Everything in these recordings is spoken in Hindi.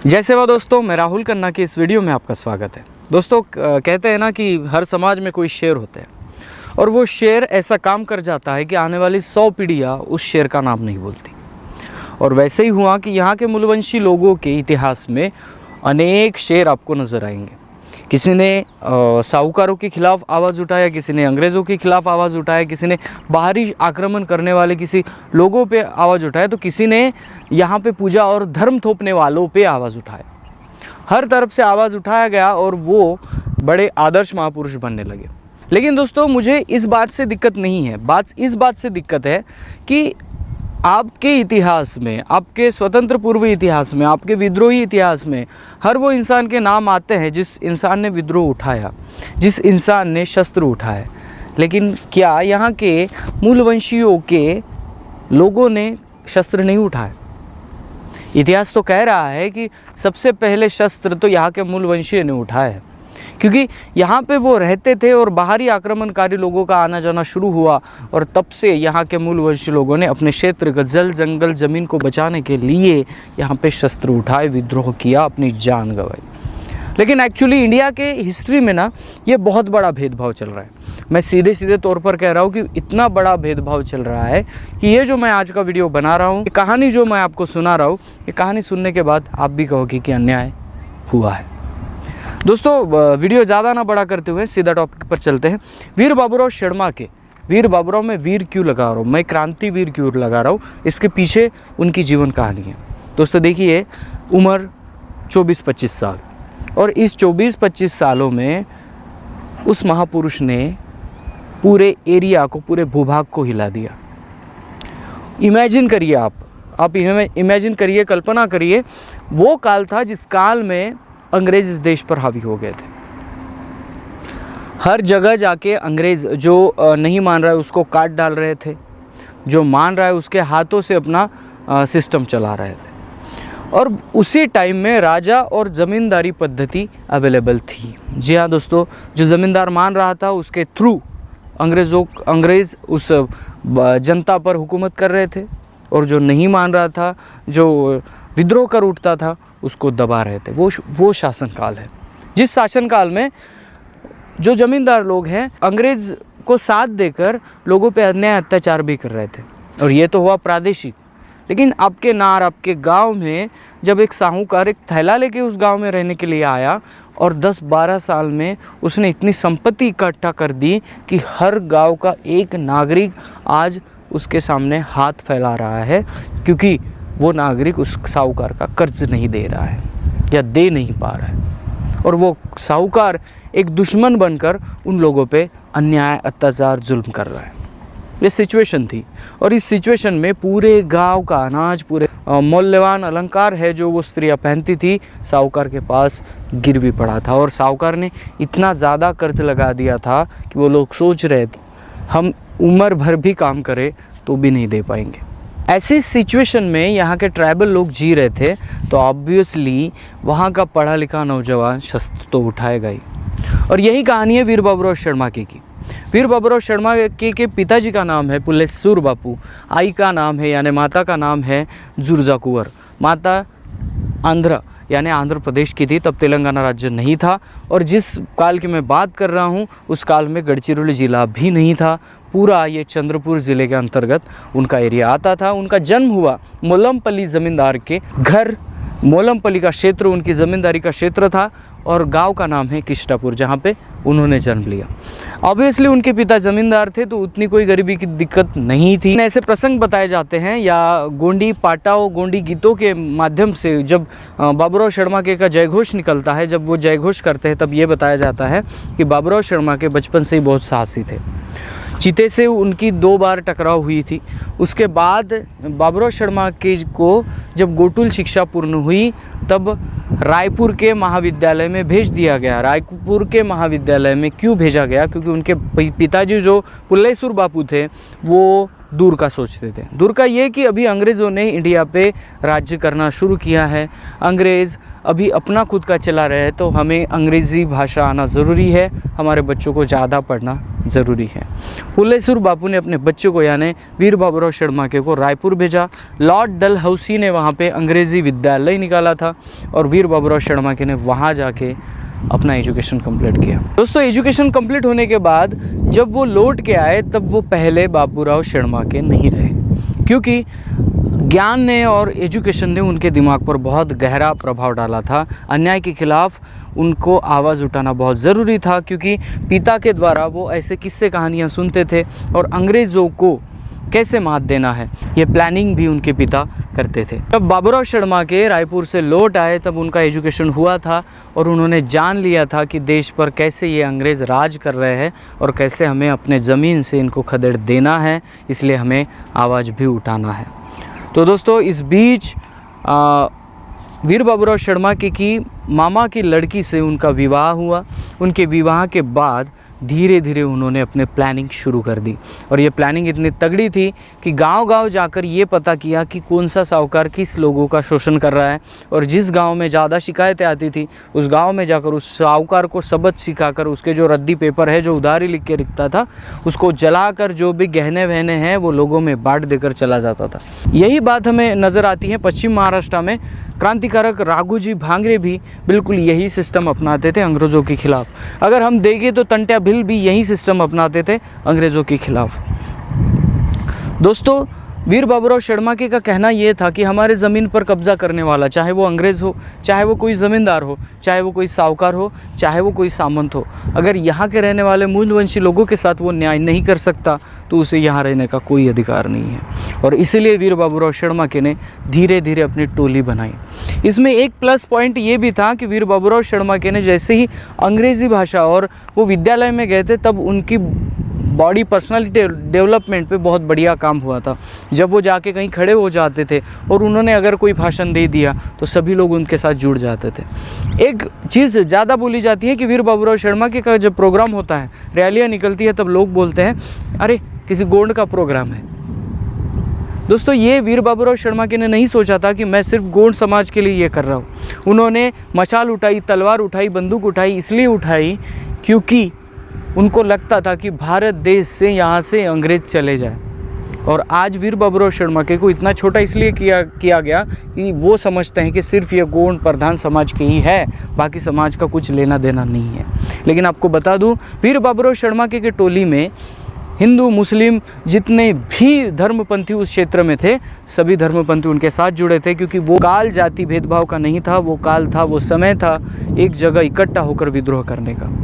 जय सेवा दोस्तों, मैं राहुल खन्ना की इस वीडियो में आपका स्वागत है। दोस्तों, कहते हैं ना कि हर समाज में कोई शेर होते हैं और वो शेर ऐसा काम कर जाता है कि आने वाली 100 पीढ़ियाँ उस शेर का नाम नहीं बोलती। और वैसे ही हुआ कि यहाँ के मूलवंशी लोगों के इतिहास में अनेक शेर आपको नज़र आएंगे। किसी ने साहूकारों के खिलाफ आवाज़ उठाया, किसी ने अंग्रेज़ों के खिलाफ आवाज़ उठाया, किसी ने बाहरी आक्रमण करने वाले किसी लोगों पे आवाज़ उठाया, तो किसी ने यहाँ पे पूजा और धर्म थोपने वालों पे आवाज़ उठाया। हर तरफ से आवाज़ उठाया गया और वो बड़े आदर्श महापुरुष बनने लगे। लेकिन दोस्तों, मुझे इस बात से दिक्कत नहीं है। इस बात से दिक्कत है कि आपके इतिहास में, आपके स्वतंत्र पूर्व इतिहास में, आपके विद्रोही इतिहास में हर वो इंसान के नाम आते हैं जिस इंसान ने विद्रोह उठाया, जिस इंसान ने शस्त्र उठाए। लेकिन क्या यहाँ के मूलवंशियों के लोगों ने शस्त्र नहीं उठाए? इतिहास तो कह रहा है कि सबसे पहले शस्त्र तो यहाँ के मूलवंशीय ने उठाए हैं, क्योंकि यहाँ पे वो रहते थे और बाहरी आक्रमणकारी लोगों का आना जाना शुरू हुआ और तब से यहाँ के मूलवंशी लोगों ने अपने क्षेत्र का जल जंगल ज़मीन को बचाने के लिए यहाँ पे शस्त्र उठाए, विद्रोह किया, अपनी जान गंवाई। लेकिन एक्चुअली इंडिया के हिस्ट्री में ना ये बहुत बड़ा भेदभाव चल रहा है। मैं सीधे तौर पर कह रहा हूँ कि इतना बड़ा भेदभाव चल रहा है कि ये जो मैं आज का वीडियो बना रहा हूँ, ये कहानी जो मैं आपको सुना रहा हूँ, ये कहानी सुनने के बाद आप भी कहोगे कि अन्याय हुआ है। दोस्तों, वीडियो ज़्यादा ना बड़ा करते हुए सीधा टॉपिक पर चलते हैं। वीर बाबूराव शर्मा के, वीर बाबूराव में वीर क्यों लगा रहा हूँ, मैं क्रांतिवीर क्यों लगा रहा हूँ, इसके पीछे उनकी जीवन कहानी है। दोस्तों देखिए, उम्र 24-25 साल, और इस 24-25 सालों में उस महापुरुष ने पूरे एरिया को, पूरे भूभाग को हिला दिया। इमेजिन करिए, आप इमेजिन करिए, कल्पना करिए, वो काल था जिस काल में अंग्रेज़ इस देश पर हावी हो गए थे। हर जगह जाके अंग्रेज़ जो नहीं मान रहा है उसको काट डाल रहे थे, जो मान रहा है उसके हाथों से अपना सिस्टम चला रहे थे। और उसी टाइम में राजा और ज़मींदारी पद्धति अवेलेबल थी। जी हाँ दोस्तों, जो ज़मींदार मान रहा था उसके थ्रू अंग्रेज़ उस जनता पर हुकूमत कर रहे थे, और जो नहीं मान रहा था, जो विद्रोह कर उठता था, उसको दबा रहे थे। वो शासनकाल है जिस शासनकाल में जो ज़मींदार लोग हैं अंग्रेज़ को साथ देकर लोगों पे अन्याय अत्याचार भी कर रहे थे। और ये तो हुआ प्रादेशिक। लेकिन आपके गांव में जब एक साहूकार एक थैला लेके उस गांव में रहने के लिए आया और 10-12 साल में उसने इतनी संपत्ति इकट्ठा कर दी कि हर गांव का एक नागरिक आज उसके सामने हाथ फैला रहा है, क्योंकि वो नागरिक उस साहूकार का कर्ज नहीं दे रहा है या दे नहीं पा रहा है। और वो साहूकार एक दुश्मन बनकर उन लोगों पे अन्याय, अत्याचार, जुल्म कर रहा है। ये सिचुएशन थी। और इस सिचुएशन में पूरे गांव का अनाज, पूरे मूल्यवान अलंकार है जो वो स्त्रियां पहनती थी, साहूकार के पास गिरवी पड़ा था। और साहूकार ने इतना ज़्यादा कर्ज लगा दिया था कि वो लोग सोच रहे थे हम उम्र भर भी काम करें तो भी नहीं दे पाएंगे। ऐसी सिचुएशन में यहाँ के ट्राइबल लोग जी रहे थे, तो ऑब्वियसली वहाँ का पढ़ा लिखा नौजवान शस्त्र तो उठाएगा ही। और यही कहानी है वीर बाबूराव शर्मा की। वीर बाबूराव शर्मा के पिताजी का नाम है पुल्लेसूर बापू, आई का नाम है यानी माता का नाम है जुर्जा कुंवर। माता आंध्र यानी आंध्र प्रदेश की थी, तब तेलंगाना राज्य नहीं था। और जिस काल की मैं बात कर रहा हूँ उस काल में गढ़चिरौली ज़िला भी नहीं था। पूरा ये चंद्रपुर ज़िले के अंतर्गत उनका एरिया आता था। उनका जन्म हुआ मोलमपल्ली ज़मींदार के घर, मोलमपल्ली का क्षेत्र उनकी ज़मींदारी का क्षेत्र था, और गांव का नाम है किष्टापुर, जहां पे उन्होंने जन्म लिया। ऑब्वियसली उनके पिता ज़मींदार थे, तो उतनी कोई गरीबी की दिक्कत नहीं थी। ऐसे प्रसंग बताए जाते हैं या गोंडी पाटाओं, गोंडी गीतों के माध्यम से जब बाबूराव शर्मा के का जयघोष निकलता है, जब वो जयघोष करते हैं, तब ये बताया जाता है कि बाबूराव शर्मा के बचपन से ही बहुत साहसी थे। चीते से उनकी 2 बार टकराव हुई थी। उसके बाद बाबूराव शर्मा के को जब गोटुल शिक्षा पूर्ण हुई तब रायपुर के महाविद्यालय में भेज दिया गया। रायपुर के महाविद्यालय में क्यों भेजा गया? क्योंकि उनके पिताजी जो पुल्लेसूर बापू थे वो दूर का सोचते थे। दूर का ये कि अभी अंग्रेज़ों ने इंडिया पे राज्य करना शुरू किया है, अंग्रेज़ अभी अपना खुद का चला रहे हैं, तो हमें अंग्रेज़ी भाषा आना ज़रूरी है, हमारे बच्चों को ज़्यादा पढ़ना ज़रूरी है। फुलेसुर बापू ने अपने बच्चों को यानी वीर बाबूराव शर्माके को रायपुर भेजा। लॉर्ड डलहौसी ने वहाँ पे अंग्रेज़ी विद्यालय निकाला था और वीर बाबूराव शर्माके ने वहाँ जाके अपना एजुकेशन कंप्लीट किया। दोस्तों, एजुकेशन कंप्लीट होने के बाद जब वो लौट के आए तब वो पहले बाबूराव शर्माके नहीं रहे, क्योंकि ज्ञान ने और एजुकेशन ने उनके दिमाग पर बहुत गहरा प्रभाव डाला था। अन्याय के खिलाफ उनको आवाज़ उठाना बहुत ज़रूरी था, क्योंकि पिता के द्वारा वो ऐसे किस्से कहानियाँ सुनते थे और अंग्रेज़ों को कैसे मात देना है ये प्लानिंग भी उनके पिता करते थे। जब बाबूराव शर्माके रायपुर से लौट आए तब उनका एजुकेशन हुआ था और उन्होंने जान लिया था कि देश पर कैसे ये अंग्रेज़ राज कर रहे हैं और कैसे हमें अपने ज़मीन से इनको खदेड़ देना है, इसलिए हमें आवाज़ भी उठाना है। तो दोस्तों, इस बीच वीर बाबूराव शर्माके की मामा की लड़की से उनका विवाह हुआ। उनके विवाह के बाद धीरे धीरे उन्होंने अपने प्लानिंग शुरू कर दी और ये प्लानिंग इतनी तगड़ी थी कि गांव-गांव जाकर ये पता किया कि कौन सा साहूकार किस लोगों का शोषण कर रहा है और जिस गांव में ज़्यादा शिकायतें आती थी उस गांव में जाकर उस साहूकार को सबक सिखाकर उसके जो रद्दी पेपर है, जो उधारी लिख के रखता था, उसको जलाकर जो भी गहने वहने हैं वो लोगों में बांट देकर चला जाता था। यही बात हमें नज़र आती है पश्चिम महाराष्ट्र में। क्रांतिकारक राघोजी भांगरे भी बिल्कुल यही सिस्टम अपनाते थे अंग्रेज़ों के खिलाफ। अगर हम देखें तो तंट्या भिल भी यही सिस्टम अपनाते थे अंग्रेज़ों के खिलाफ। दोस्तों, वीर बाबूराव शर्माके का कहना ये था कि हमारे ज़मीन पर कब्ज़ा करने वाला, चाहे वो अंग्रेज़ हो, चाहे वो कोई ज़मींदार हो, चाहे वो कोई साहूकार हो, चाहे वो कोई सामंत हो, अगर यहाँ के रहने वाले मूलवंशी लोगों के साथ वो न्याय नहीं कर सकता तो उसे यहाँ रहने का कोई अधिकार नहीं है। और इसीलिए वीर बाबूराव शर्माके ने धीरे धीरे अपनी टोली बनाई। इसमें एक प्लस पॉइंट ये भी था कि वीर बाबूराव शर्माके ने जैसे ही अंग्रेज़ी भाषा और वो विद्यालय में गए थे तब उनकी बॉडी पर्सनालिटी डेवलपमेंट पे बहुत बढ़िया काम हुआ था। जब वो जाके कहीं खड़े हो जाते थे और उन्होंने अगर कोई भाषण दे दिया तो सभी लोग उनके साथ जुड़ जाते थे। एक चीज़ ज़्यादा बोली जाती है कि वीर बाबूराव शर्माके का जब प्रोग्राम होता है, रैलियाँ निकलती है, तब लोग बोलते हैं अरे किसी गोंड का प्रोग्राम है। दोस्तों, ये वीर बाबूराव शर्माके ने नहीं सोचा था कि मैं सिर्फ गोंड समाज के लिए ये कर रहा हूँ। उन्होंने मशाल उठाई, तलवार उठाई, बंदूक उठाई, इसलिए उठाई क्योंकि उनको लगता था कि भारत देश से यहाँ से अंग्रेज़ चले जाए। और आज वीर बाबूराव शर्माके को इतना छोटा इसलिए किया गया कि वो समझते हैं कि सिर्फ ये गोंड प्रधान समाज के ही है, बाकी समाज का कुछ लेना देना नहीं है। लेकिन आपको बता दूं, वीर बाबूराव शर्माके के टोली में हिंदू मुस्लिम जितने भी धर्मपंथी उस क्षेत्र में थे, सभी धर्मपंथी उनके साथ जुड़े थे, क्योंकि वो काल जाति भेदभाव का नहीं था, वो काल था, वो समय था एक जगह इकट्ठा होकर विद्रोह करने का।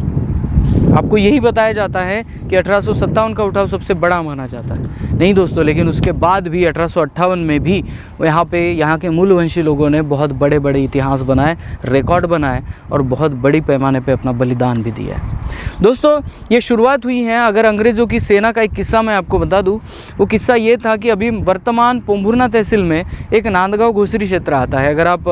आपको यही बताया जाता है कि 1857 का उठाव सबसे बड़ा माना जाता है। नहीं दोस्तों, लेकिन उसके बाद भी 1858 में भी यहाँ के मूलवंशी लोगों ने बहुत बड़े बड़े इतिहास बनाए, रिकॉर्ड बनाए और बहुत बड़ी पैमाने पे अपना बलिदान भी दिया है। दोस्तों, ये शुरुआत हुई है, अगर अंग्रेज़ों की सेना का एक किस्सा मैं आपको बता दूं, वो किस्सा ये था कि अभी वर्तमान पोम्भुरना तहसील में एक नांदगांव घोसरी क्षेत्र आता है। अगर आप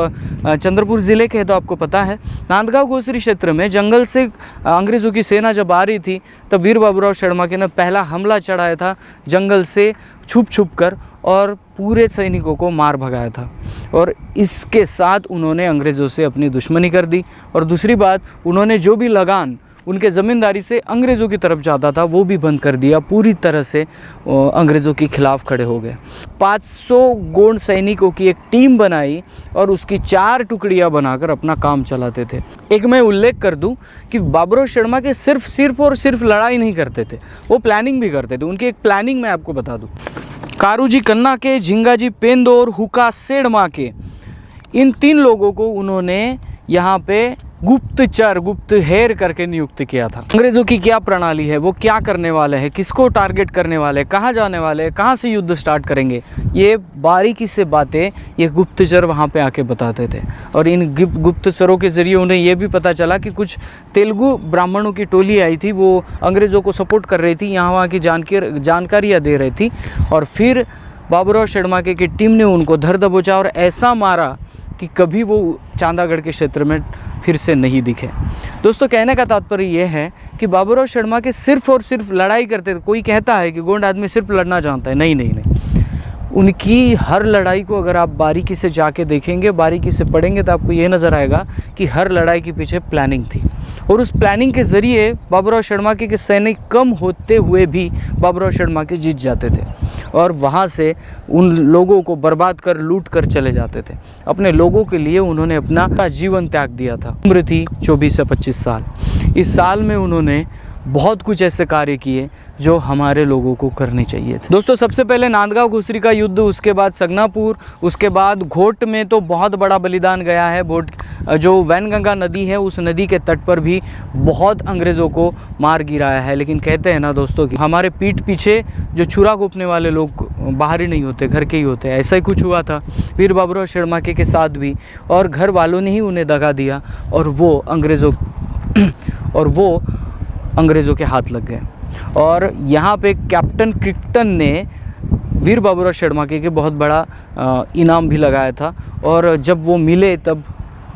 चंद्रपुर ज़िले के हैं तो आपको पता है, नांदगांव घोसरी क्षेत्र में जंगल से अंग्रेज़ों की सेना जब आ रही थी तब वीर बाबूराव शर्माके ने पहला हमला चढ़ाया था जंगल से छुप कर और पूरे सैनिकों को मार भगाया था। और इसके साथ उन्होंने अंग्रेज़ों से अपनी दुश्मनी कर दी। और दूसरी बात, उन्होंने जो भी लगान उनके ज़मींदारी से अंग्रेज़ों की तरफ जाता था वो भी बंद कर दिया, पूरी तरह से अंग्रेज़ों के खिलाफ खड़े हो गए। 500 गोंड सैनिकों की एक टीम बनाई और उसकी 4 टुकड़ियां बनाकर अपना काम चलाते थे। एक मैं उल्लेख कर दूं कि बाबूराव शर्माके सिर्फ लड़ाई नहीं करते थे, वो प्लानिंग भी करते थे। उनकी एक प्लानिंग मैं आपको बता दूँ, कारूजी कन्नाके, झिंगाजी पेंदो और हुका सेडमाके, इन 3 लोगों को उन्होंने यहाँ पे गुप्तहेर करके नियुक्त किया था। अंग्रेज़ों की क्या प्रणाली है, वो क्या करने वाले हैं, किसको टारगेट करने वाले हैं, कहाँ जाने वाले हैं, कहाँ से युद्ध स्टार्ट करेंगे, ये बारीकी से बातें ये गुप्तचर वहाँ पे आके बताते थे। और इन गुप्तचरों के ज़रिए उन्हें ये भी पता चला कि कुछ तेलुगु ब्राह्मणों की टोली आई थी, वो अंग्रेज़ों को सपोर्ट कर रही थी, यहाँ वहाँ की जानकारियाँ दे रही थी। और फिर बाबूराव शर्माके की टीम ने उनको धर दबोचा और ऐसा मारा कि कभी वो चांदागढ़ के क्षेत्र में फिर से नहीं दिखे। दोस्तों, कहने का तात्पर्य यह है कि बाबूराव शर्माके सिर्फ और सिर्फ लड़ाई करते थे। कोई कहता है कि गोंड आदमी सिर्फ लड़ना जानता है, नहीं। उनकी हर लड़ाई को अगर आप बारीकी से जाके देखेंगे, बारीकी से पढ़ेंगे तो आपको ये नज़र आएगा कि हर लड़ाई के पीछे प्लानिंग थी। और उस प्लानिंग के ज़रिए बाबूराव शर्माके के सैनिक कम होते हुए भी बाबूराव शर्माके जीत जाते थे और वहाँ से उन लोगों को बर्बाद कर लूट कर चले जाते थे। अपने लोगों के लिए उन्होंने अपना जीवन त्याग दिया था। उम्र थी 24 से 25 साल। इस साल में उन्होंने बहुत कुछ ऐसे कार्य किए जो हमारे लोगों को करने चाहिए थे। दोस्तों, सबसे पहले नांदगांव घुसरी का युद्ध, उसके बाद सगनापुर, उसके बाद घोट में तो बहुत बड़ा बलिदान गया है। घोट जो वैनगंगा नदी है, उस नदी के तट पर भी बहुत अंग्रेज़ों को मार गिराया है। लेकिन कहते हैं ना दोस्तों कि हमारे पीठ पीछे जो छुरा घोंपने वाले लोग बाहर ही नहीं होते, घर के ही होते हैं। ऐसा ही कुछ हुआ था वीर बाबूराव शर्माके के साथ भी, और घर वालों ने ही उन्हें दगा दिया और वो अंग्रेज़ों के हाथ लग गए। और यहाँ पे कैप्टन क्रिक्टन ने वीर बाबूराव शर्माके के बहुत बड़ा इनाम भी लगाया था, और जब वो मिले तब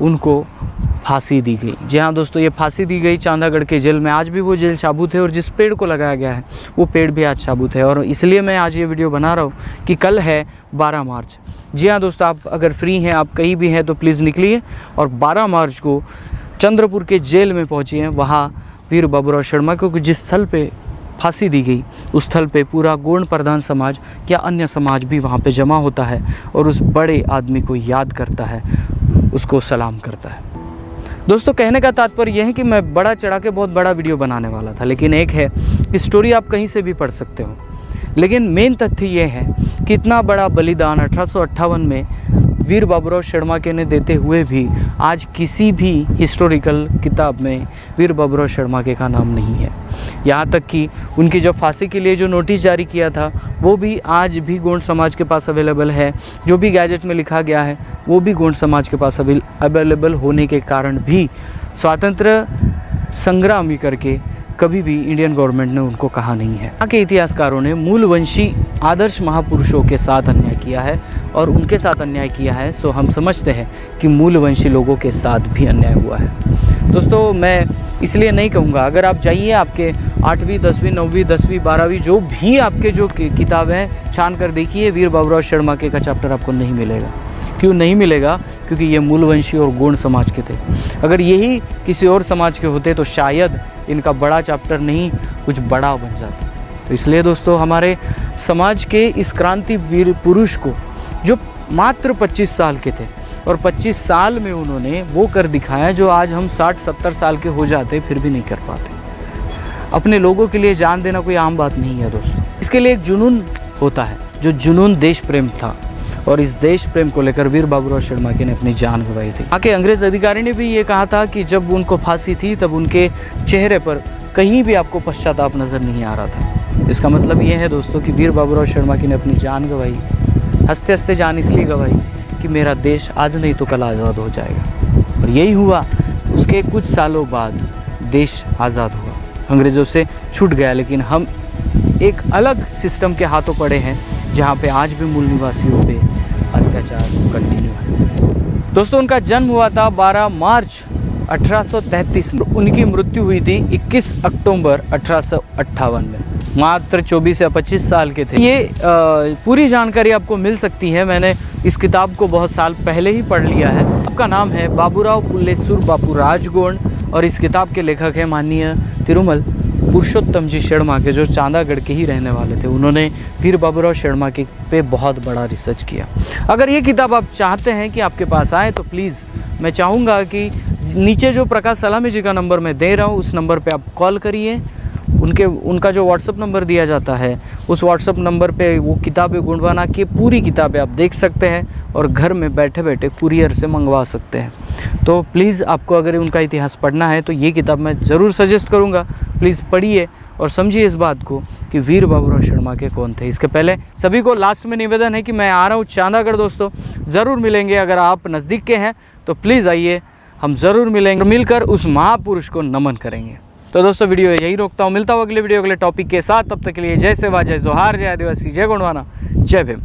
उनको फांसी दी गई। जी हाँ दोस्तों, ये फांसी दी गई चांदागढ़ के जेल में। आज भी वो जेल शाबूत है और जिस पेड़ को लगाया गया है वो पेड़ भी आज शाबूत है। और इसलिए मैं आज ये वीडियो बना रहा हूँ कि कल है 12 मार्च। जी हाँ दोस्तों, आप अगर फ्री हैं, आप कहीं भी हैं तो प्लीज़ निकलिए और 12 मार्च को चंद्रपुर के जेल में पहुँचिए। वहाँ वीर बाबूराव शर्माके को जिस स्थल पे फांसी दी गई, उस स्थल पे पूरा गोंड प्रधान समाज या अन्य समाज भी वहाँ पे जमा होता है और उस बड़े आदमी को याद करता है, उसको सलाम करता है। दोस्तों, कहने का तात्पर्य यह है कि मैं बड़ा चढ़ा के बहुत बड़ा वीडियो बनाने वाला था, लेकिन एक है कि स्टोरी आप कहीं से भी पढ़ सकते हो, लेकिन मेन तथ्य ये है कि इतना बड़ा बलिदान 1858 में वीर बाबूराव शर्माके ने देते हुए भी आज किसी भी हिस्टोरिकल किताब में वीर बाबूराव शर्माके का नाम नहीं है। यहाँ तक कि उनकी जब फांसी के लिए जो नोटिस जारी किया था वो भी आज भी गोंड समाज के पास अवेलेबल है। जो भी गैजेट में लिखा गया है वो भी गोंड समाज के पास अवेलेबल होने के कारण भी स्वातंत्र संग्राम भी करके कभी भी इंडियन गवर्नमेंट ने उनको कहा नहीं है। यहाँ के इतिहासकारों ने मूलवंशी आदर्श महापुरुषों के साथ अन्याय किया है और उनके साथ अन्याय किया है, सो हम समझते हैं कि मूलवंशी लोगों के साथ भी अन्याय हुआ है। दोस्तों, मैं इसलिए नहीं कहूँगा, अगर आप जाइए आपके 8वीं 10वीं 9वीं 10वीं 12वीं जो भी आपके जो किताबें हैं छान कर देखिए, वीर बाबूराव शर्माके का चैप्टर आपको नहीं मिलेगा। क्यों नहीं मिलेगा? क्योंकि ये मूलवंशी और गोंड समाज के थे। अगर यही किसी और समाज के होते तो शायद इनका बड़ा चैप्टर नहीं कुछ बड़ा बन जाता। तो इसलिए दोस्तों, हमारे समाज के इस क्रांतिवीर पुरुष को जो मात्र 25 साल के थे और 25 साल में उन्होंने वो कर दिखाया जो आज हम 60-70 साल के हो जाते फिर भी नहीं कर पाते। अपने लोगों के लिए जान देना कोई आम बात नहीं है दोस्तों। इसके लिए एक जुनून होता है, जो जुनून देश प्रेम था, और इस देश प्रेम को लेकर वीर बाबूराव शर्माके ने अपनी जान गंवाई थी। आगे अंग्रेज़ अधिकारी ने भी ये कहा था कि जब उनको फांसी थी तब उनके चेहरे पर कहीं भी आपको पश्चाताप नज़र नहीं आ रहा था। इसका मतलब ये है दोस्तों कि वीर बाबूराव शर्माके ने अपनी जान गंवाई, हंसते हंसते जान इसलिए गंवाई कि मेरा देश आज नहीं तो कल आज़ाद हो जाएगा। और यही हुआ। उसके कुछ सालों बाद देश आज़ाद हुआ, अंग्रेज़ों से छूट गया, लेकिन हम एक अलग सिस्टम के हाथों पड़े हैं जहाँ पे आज भी मूल निवासियों पे अत्याचार कंटिन्यू है। दोस्तों, उनका जन्म हुआ था 12 मार्च 1833 में। उनकी मृत्यु हुई थी 21 अक्टूबर 1858 में। मात्र 24 या 25 साल के थे। ये पूरी जानकारी आपको मिल सकती है, मैंने इस किताब को बहुत साल पहले ही पढ़ लिया है। आपका नाम है बाबूराव पुल्लेसुर बापू राजगोंड और इस किताब के लेखक हैं माननीय तिरुमल पुरुषोत्तम जी शर्माके, जो चांदागढ़ के ही रहने वाले थे। उन्होंने वीर बाबूराव शर्माके पे बहुत बड़ा रिसर्च किया। अगर ये किताब आप चाहते हैं कि आपके पास आए तो प्लीज़ मैं चाहूँगा कि नीचे जो प्रकाश सलामी जी का नंबर मैं दे रहा हूँ उस नंबर पे आप कॉल करिए। उनका जो व्हाट्सअप नंबर दिया जाता है उस व्हाट्सअप नंबर पे वो किताबें गुणवाना की पूरी किताबें आप देख सकते हैं और घर में बैठे बैठे कुरियर से मंगवा सकते हैं। तो प्लीज़ आपको अगर उनका इतिहास पढ़ना है तो ये किताब मैं ज़रूर सजेस्ट करूँगा। प्लीज़ पढ़िए और समझिए इस बात को कि वीर बाबूराव शर्माके कौन थे। इसके पहले सभी को लास्ट में निवेदन है कि मैं आ रहा हूँ चांदागढ़ दोस्तों, ज़रूर मिलेंगे। अगर आप नज़दीक के हैं तो प्लीज़ आइए, हम ज़रूर मिलेंगे, मिलकर उस महापुरुष को नमन करेंगे। तो दोस्तों, वीडियो यही रोकता हूँ, मिलता हूँ अगले वीडियो अगले टॉपिक के साथ। तब तक के लिए जय सेवा, जय जोहार, जय आदिवासी, जय गोंडवाना, जय भीम।